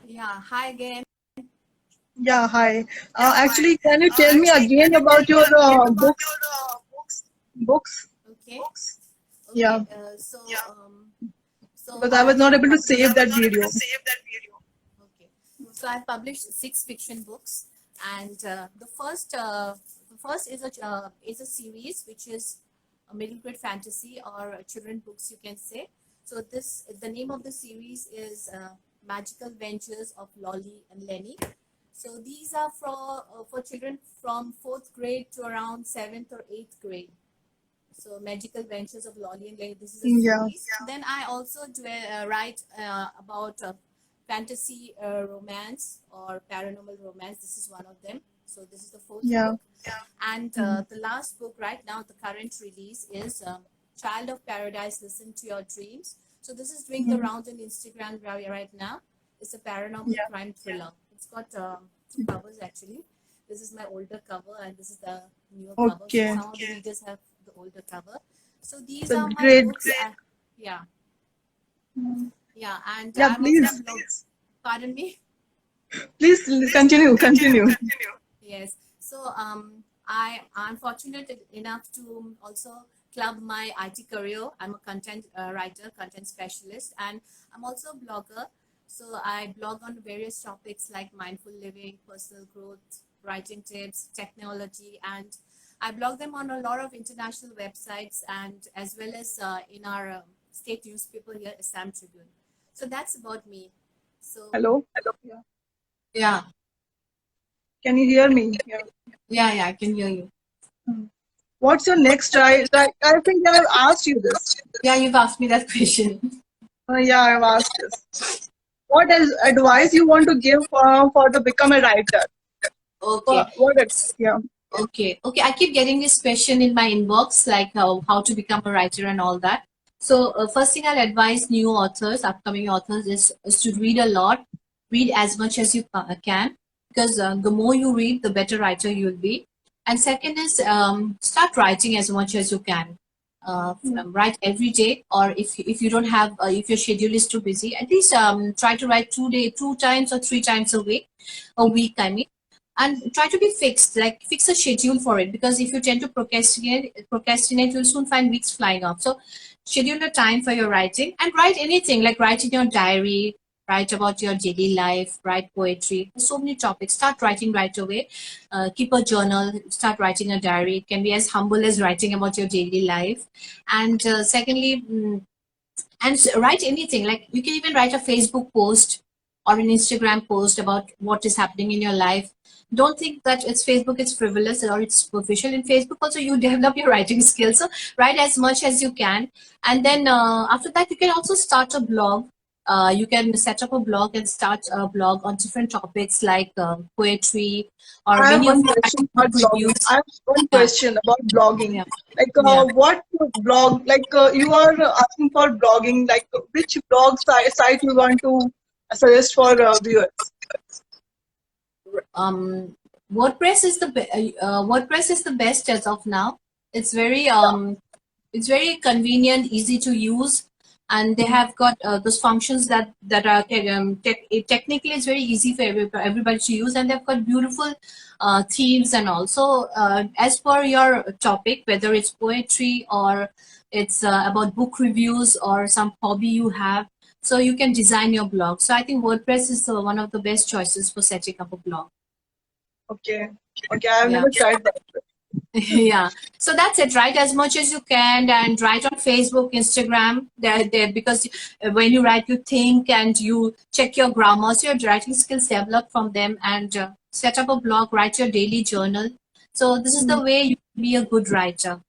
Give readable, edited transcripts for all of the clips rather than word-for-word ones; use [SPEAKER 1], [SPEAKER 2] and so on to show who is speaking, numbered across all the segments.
[SPEAKER 1] Yeah, hi again.
[SPEAKER 2] Yeah, hi. Actually, can you tell me again about your books?
[SPEAKER 1] Okay,
[SPEAKER 2] Yeah,
[SPEAKER 1] okay. So
[SPEAKER 2] because I
[SPEAKER 1] I
[SPEAKER 2] was not
[SPEAKER 1] have
[SPEAKER 2] able to
[SPEAKER 1] published.
[SPEAKER 2] save that video.
[SPEAKER 1] Okay, so I've published six fiction books, and the first is a series which is a middle grade fantasy or children books, you can say. So the name of the series is Magical Ventures of Lolly and Lenny. So these are for children from fourth grade to around seventh or eighth grade. So Magical Ventures of Lolly and Lenny. This is a
[SPEAKER 2] Yeah,
[SPEAKER 1] series. Then I also write about fantasy romance or paranormal romance. This is one of them. So this is the fourth
[SPEAKER 2] yeah.
[SPEAKER 1] book. And
[SPEAKER 2] Mm.
[SPEAKER 1] the last book right now, the current release is Child of Paradise. Listen to Your Dreams. So this is doing the
[SPEAKER 2] Mhm.
[SPEAKER 1] rounds on Instagram right now. It's a paranormal
[SPEAKER 2] Yeah.
[SPEAKER 1] crime thriller. It's got two covers actually. This is my older cover and this is the newer cover. So
[SPEAKER 2] Okay.
[SPEAKER 1] some of the readers have the older cover. So these
[SPEAKER 2] So
[SPEAKER 1] are my
[SPEAKER 2] great.
[SPEAKER 1] books. Yeah,
[SPEAKER 2] Mm.
[SPEAKER 1] yeah, and
[SPEAKER 2] Yeah,
[SPEAKER 1] I'm also a
[SPEAKER 2] please,
[SPEAKER 1] blog. Pardon me.
[SPEAKER 2] please continue, continue.
[SPEAKER 1] Yes. So I'm fortunate enough to also club my IT career. I'm a content writer, content specialist, and I'm also a blogger. So I blog on various topics like mindful living, personal growth, writing tips, technology, and I blog them on a lot of international websites and as well as in our state newspaper here, Assam Tribune. So that's about me. So
[SPEAKER 2] Hello. Yeah.
[SPEAKER 1] yeah,
[SPEAKER 2] Can you hear me? Yeah.
[SPEAKER 1] yeah, I can hear you.
[SPEAKER 2] Mm. What's your next try? I think I have asked you this.
[SPEAKER 1] Yeah, you've asked me that question.
[SPEAKER 2] Yeah, I've asked this. What is advice you want to give for to become a writer?
[SPEAKER 1] Okay.
[SPEAKER 2] What? Yeah.
[SPEAKER 1] Okay. I keep getting this question in my inbox, like how to become a writer and all that. So first thing I'll advise new authors, upcoming authors, is to read a lot, read as much as you can, because the more you read, the better writer you'll be. And second is start writing as much as you can.
[SPEAKER 2] Mm.
[SPEAKER 1] Write every day, or if you don't have, if your schedule is too busy, at least try to write two times or three times a week. I mean, and try to be fixed, like fix a schedule for it, because if you tend to procrastinate, you'll soon find weeks flying off. So schedule a time for your writing and write anything, like write in your diary, write about your daily life, write poetry. There's so many topics. Start writing right away. Keep a journal, start writing a diary. It can be as humble as writing about your daily life. And secondly, write anything, like you can even write a Facebook post or an Instagram post about what is happening in your life. Don't think that it's Facebook, it's frivolous or it's superficial. In Facebook also you develop your writing skills, so write as much as you can. And then after that you can also start a blog. You can set up a blog and start a blog on different topics like poetry, or
[SPEAKER 2] I have
[SPEAKER 1] many of
[SPEAKER 2] one
[SPEAKER 1] you write
[SPEAKER 2] question
[SPEAKER 1] book
[SPEAKER 2] about blogging.
[SPEAKER 1] reviews.
[SPEAKER 2] I have one
[SPEAKER 1] Yeah,
[SPEAKER 2] question about blogging.
[SPEAKER 1] yeah,
[SPEAKER 2] Like,
[SPEAKER 1] yeah.
[SPEAKER 2] what blog? Like, you are asking for blogging. Like, which blog site you want to suggest for viewers?
[SPEAKER 1] um, WordPress is the best as of now. It's very convenient, easy to use, and they
[SPEAKER 2] Mm.
[SPEAKER 1] have got those functions that are technically it's very easy for everybody to use, and they've got beautiful themes. And also as per your topic, whether it's poetry or it's about book reviews or some hobby you have, so you can design your blog. So I think WordPress is one of the best choices for setting up a blog.
[SPEAKER 2] Okay, okay. I have
[SPEAKER 1] Yeah.
[SPEAKER 2] never tried that.
[SPEAKER 1] Yeah, so that's it. Write as much as you can and write on Facebook, Instagram, there, because when you write you think and you check your grammar, so your writing skills develop from them. And set up a blog, write your daily journal. So this is
[SPEAKER 2] Mm.
[SPEAKER 1] the way you can be a good writer.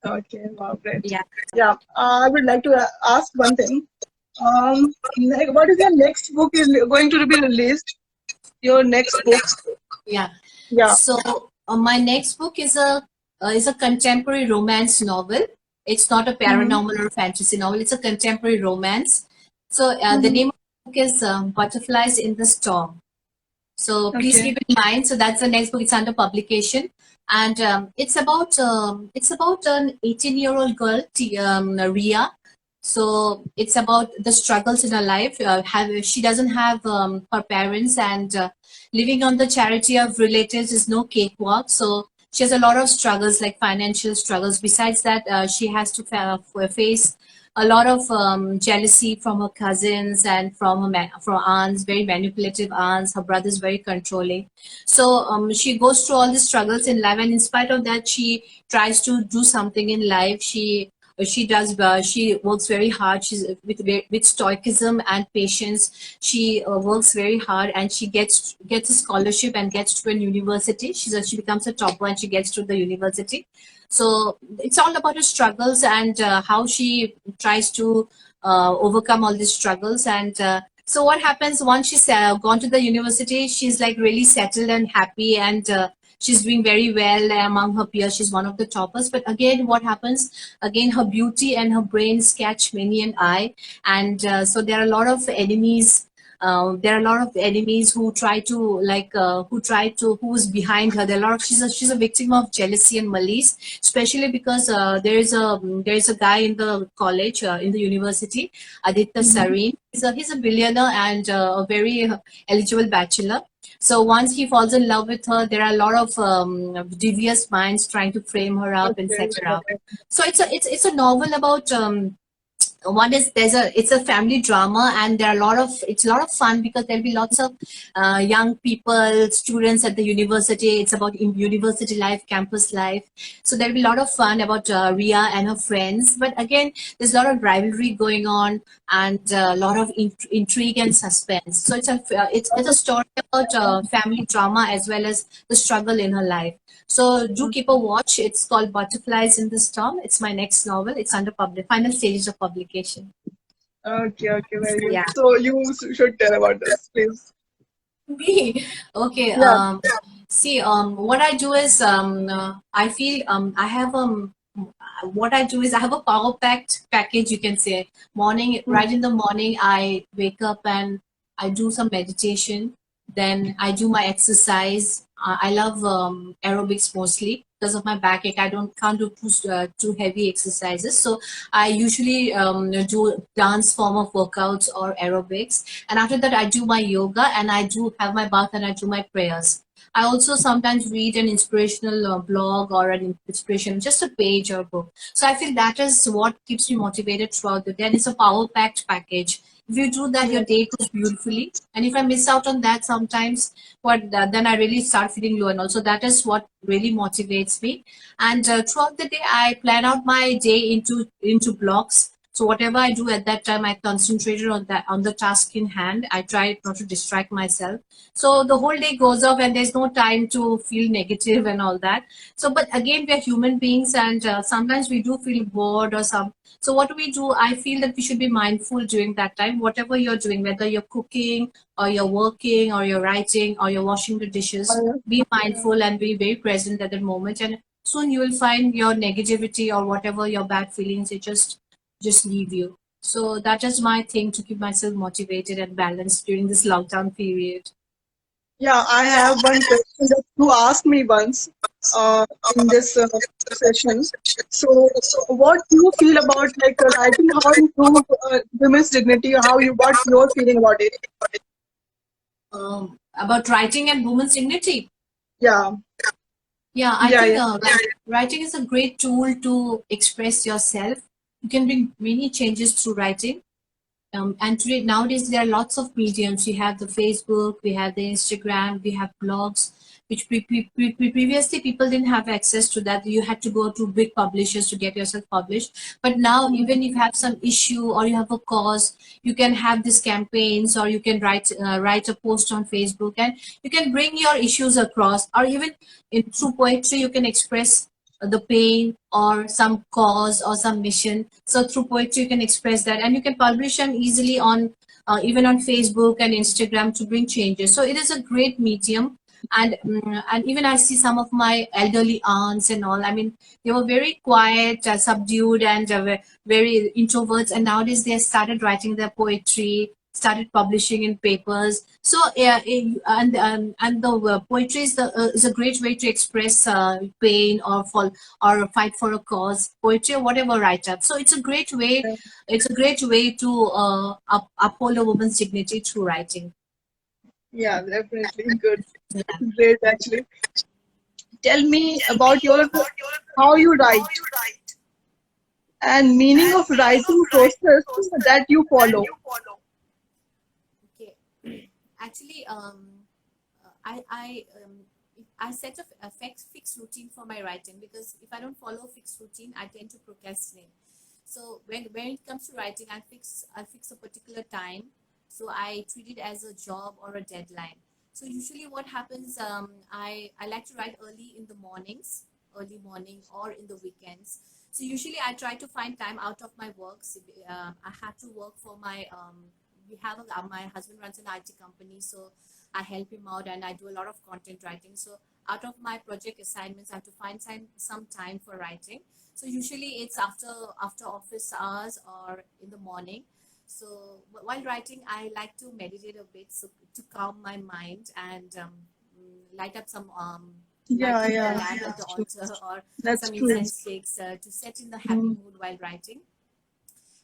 [SPEAKER 2] Okay, wow, great.
[SPEAKER 1] Yeah,
[SPEAKER 2] Yeah, I would like to ask one thing. Like, what is your next book is going to be released? Your next book?
[SPEAKER 1] yeah.
[SPEAKER 2] Yeah.
[SPEAKER 1] So my next book is a contemporary romance novel. It's not a
[SPEAKER 2] Mm-hmm.
[SPEAKER 1] paranormal or fantasy novel. It's a contemporary romance. So the
[SPEAKER 2] Mm-hmm.
[SPEAKER 1] name of the book is Butterflies in the Storm. So please
[SPEAKER 2] Okay.
[SPEAKER 1] keep in mind. So that's the next book. It's under publication, and it's about an 18-year-old girl, Ria. So it's about the struggles in her life. She doesn't have her parents, and living on the charity of relatives is no cakewalk. So she has a lot of struggles, like financial struggles. Besides that, she has to face a lot of jealousy from her cousins and from from aunts, very manipulative aunts. Her brother's very controlling. So she goes through all the struggles in life, and in spite of that, she tries to do something in life. She works very hard. She's with stoicism and patience. She works very hard, and she gets a scholarship and gets to a university. She becomes a topper, and she gets to the university. So it's all about her struggles, and how she tries to overcome all these struggles. And so what happens once she's gone to the university, she's like really settled and happy, and she's doing very well among her peers. She's one of the toppers. But again, what happens? Again, her beauty and her brains catch many an eye, and so there are a lot of enemies. There are a lot of enemies who try to who's behind her. There are a lot of she's a victim of jealousy and malice, especially because there is a guy in the college, in the university, Aditya
[SPEAKER 2] Mm-hmm.
[SPEAKER 1] Sareen. He's a billionaire and a very eligible bachelor. So once he falls in love with her, there are a lot of devious minds trying to frame her up and
[SPEAKER 2] Okay.
[SPEAKER 1] set her up. So it's a novel about one is it's a family drama, and there are it's a lot of fun because there'll be lots of young people, students at the university. It's about university life, campus life. So there'll be a lot of fun about Ria and her friends. But again, there's a lot of rivalry going on, and a lot of intrigue and suspense. So it's a story about family drama as well as the struggle in her life. So do keep a watch. It's called Butterflies in the Storm. It's my next novel. It's under final stages of publication.
[SPEAKER 2] Okay, okay, very good.
[SPEAKER 1] Yeah.
[SPEAKER 2] So you should tell about this, please.
[SPEAKER 1] Me. Okay.
[SPEAKER 2] Yeah.
[SPEAKER 1] See, what I do is, I feel, I have what I do is I have a power packed package, you can say. Morning,
[SPEAKER 2] Mm.
[SPEAKER 1] right in the morning, I wake up and I do some meditation. Then I do my exercise. I love aerobics mostly because of my backache. I don't can't do too heavy exercises. So I usually do dance form of workouts or aerobics. And after that, I do my yoga, and I do have my bath, and I do my prayers. I also sometimes read an inspirational blog or an inspiration, just a page or book. So I feel that is what keeps me motivated throughout the day. And it's a power packed package. If you do that, your
[SPEAKER 2] Yes.
[SPEAKER 1] day goes beautifully. And if I miss out on that sometimes, then I really start feeling low. And also that is what really motivates me. And throughout the day, I plan out my day into blocks. So whatever I do at that time, I concentrated on the task in hand. I try not to distract myself. So the whole day goes off, and there's no time to feel negative and all that. So, but again, we are human beings, and sometimes we do feel bored or some. So what do we do? I feel that we should be mindful during that time. Whatever you're doing, whether you're cooking or you're working or you're writing or you're washing the dishes, be mindful and be very present at that moment. And soon you will find your negativity or whatever your bad feelings, it just leave you. So that is my thing to keep myself motivated and balanced during this lockdown period.
[SPEAKER 2] Yeah, I have one question that you asked me once uh, in this session. So, what do you feel about like writing? How improve women's dignity? What's your feeling about it?
[SPEAKER 1] About writing and women's dignity.
[SPEAKER 2] Yeah,
[SPEAKER 1] Yeah, I
[SPEAKER 2] yeah,
[SPEAKER 1] think
[SPEAKER 2] yeah.
[SPEAKER 1] writing is a great tool to express yourself. You can bring many changes through writing. And today, nowadays, there are lots of mediums. We have the Facebook, we have the Instagram, we have blogs, which previously people didn't have access to that. You had to go to big publishers to get yourself published. But now, even if you have some issue or you have a cause, you can have these campaigns, or you can write a post on Facebook, and you can bring your issues across. Or even through poetry, you can express the pain or some cause or some mission. So through poetry, you can express that, and you can publish them easily on even on Facebook and Instagram to bring changes. So it is a great medium. And even I see some of my elderly aunts and all. I mean, they were very quiet, subdued, and very introverts. And nowadays they have started writing their poetry. started publishing in papers. So and the poetry is a great way to express pain or fall or fight for a cause. Poetry or whatever write up. So it's a great way. It's a great way to uphold a woman's dignity through writing.
[SPEAKER 2] Yeah, definitely good. Great, actually. Tell me about your how you write and meaning of writing process that you follow.
[SPEAKER 1] Okay. Actually, I set a fixed routine for my writing, because if I don't follow a fixed routine, I tend to procrastinate. So when it comes to writing, I fix a particular time. So I treat it as a job or a deadline. So usually what happens, I like to write early morning or in the weekends. So usually I try to find time out of my work. So, I have to work for my we have my husband runs an IT company, so I help him out and I do a lot of content writing. So out of my project assignments, I have to find some time for writing. So usually it's after office hours or in the morning. So while writing, I like to meditate a bit, so to calm my mind and light up some
[SPEAKER 2] Yeah,
[SPEAKER 1] lighting the
[SPEAKER 2] yeah,
[SPEAKER 1] lamp at the
[SPEAKER 2] that's true.
[SPEAKER 1] altar, or
[SPEAKER 2] That's
[SPEAKER 1] some
[SPEAKER 2] true.
[SPEAKER 1] incense sticks to set in the happy
[SPEAKER 2] Mm.
[SPEAKER 1] mood while writing.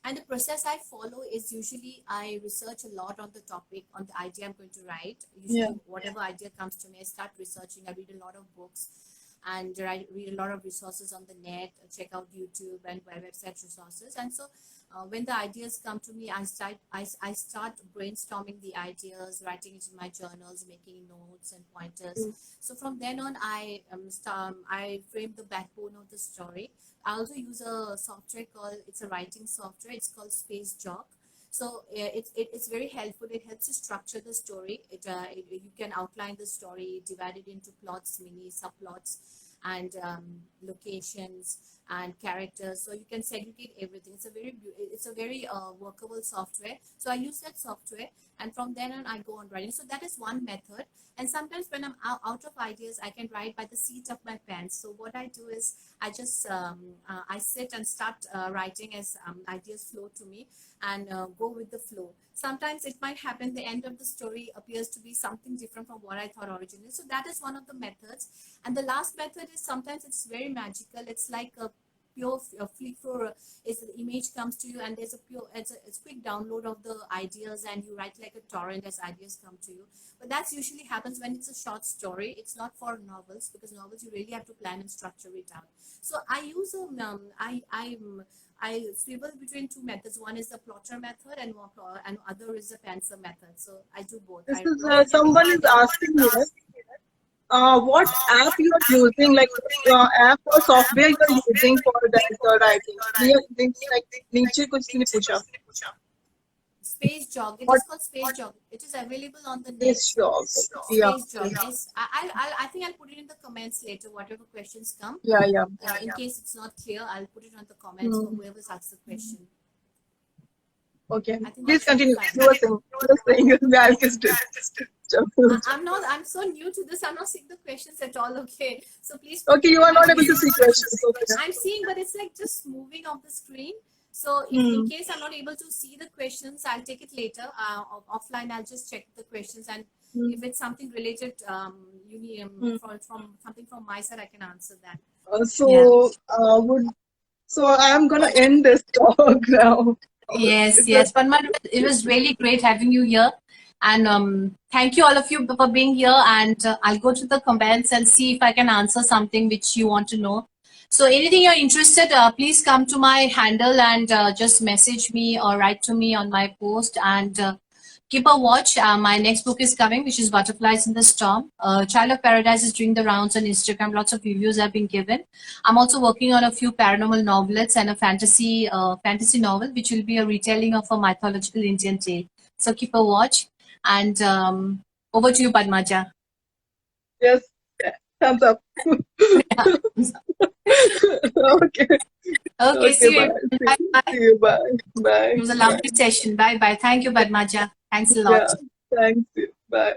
[SPEAKER 1] And the process I follow is, usually I research a lot on the topic, on the idea I'm going to write.
[SPEAKER 2] Yeah.
[SPEAKER 1] Usually, whatever idea comes to me, I start researching. I read a lot of books, and I read a lot of resources on the net, check out YouTube and website resources. And so when the ideas come to me, I start brainstorming the ideas, writing it in my journals, making notes and pointers.
[SPEAKER 2] Mm.
[SPEAKER 1] So from then on, I frame the backbone of the story. I also use a software called, it's a writing software. It's called Space Jock. So it's very helpful. It helps you structure the story. You can outline the story, divide it into plots, mini subplots, and locations and characters. So you can segregate everything. It's a very workable software. So I use that software, and from then on I go on writing. So that is one method. And sometimes when I'm out of ideas, I can write by the seat of my pants. So what I do is I sit and start writing as ideas flow to me, and go with the flow. Sometimes it might happen the end of the story appears to be something different from what I thought originally. So that is one of the methods. And the last method is, sometimes it's very magical. It's like a pure flick through. Is the image comes to you, and there's a pure it's quick download of the ideas, and you write like a torrent as ideas come to you. But that's usually happens when it's a short story. It's not for novels, because novels you really have to plan and structure it out. So I use I swivel between two methods. One is the plotter method, and other is the pantser method. So I do both.
[SPEAKER 2] This
[SPEAKER 1] I
[SPEAKER 2] is
[SPEAKER 1] write in
[SPEAKER 2] someone is
[SPEAKER 1] one.
[SPEAKER 2] asking here, what app you are using, like app or software you are using for that writing. Like नीचे कुछ नहीं पूछा.
[SPEAKER 1] Space Jog. It
[SPEAKER 2] What
[SPEAKER 1] is called Space Jog. It is available on the net.
[SPEAKER 2] is your yeah,
[SPEAKER 1] Space Jog. Yes, I think I'll put it in the comments later. Whatever questions come,
[SPEAKER 2] yeah, yeah.
[SPEAKER 1] in case it's not clear, I'll put it on the comments for
[SPEAKER 2] Hmm.
[SPEAKER 1] whoever's asked the question.
[SPEAKER 2] Okay,
[SPEAKER 1] I think that
[SPEAKER 2] please
[SPEAKER 1] should be
[SPEAKER 2] continue.
[SPEAKER 1] fine.
[SPEAKER 2] You were saying I missed it.
[SPEAKER 1] I'm not. I'm so new to this. I'm not seeing the questions at all. Okay, so please.
[SPEAKER 2] Okay, you are not able to see questions. Okay.
[SPEAKER 1] I'm seeing, but it's like just moving off the screen. So if in
[SPEAKER 2] Hmm.
[SPEAKER 1] case I'm not able to see the questions, I'll take it later. Offline, I'll just check the questions, and
[SPEAKER 2] Hmm.
[SPEAKER 1] if it's something related, you need
[SPEAKER 2] Hmm.
[SPEAKER 1] from something from my side, I can answer that.
[SPEAKER 2] Uh,
[SPEAKER 1] Yeah.
[SPEAKER 2] so would so I am gonna end this talk now.
[SPEAKER 1] Yes,
[SPEAKER 2] It's a
[SPEAKER 1] yes. Padma, it was really great having you here. And thank you all of you for being here. And I'll go to the comments and see if I can answer something which you want to know. So anything you're interested, please come to my handle and just message me or write to me on my post. And keep a watch. My next book is coming, which is Butterflies in the Storm. Child of Paradise is doing the rounds on Instagram. Lots of reviews have been given. I'm also working on a few paranormal novelettes and a fantasy novel, which will be a retelling of a mythological Indian tale. So keep a watch. And over to you, Padmaja.
[SPEAKER 2] yes, thumbs up. Okay,
[SPEAKER 1] Okay,
[SPEAKER 2] okay,
[SPEAKER 1] see you.
[SPEAKER 2] bye.
[SPEAKER 1] Bye bye.
[SPEAKER 2] See you, bye, bye.
[SPEAKER 1] It was a lovely session. Bye bye. Thank you, Padmaja. Thanks a
[SPEAKER 2] Yeah,
[SPEAKER 1] lot.
[SPEAKER 2] thanks. Bye.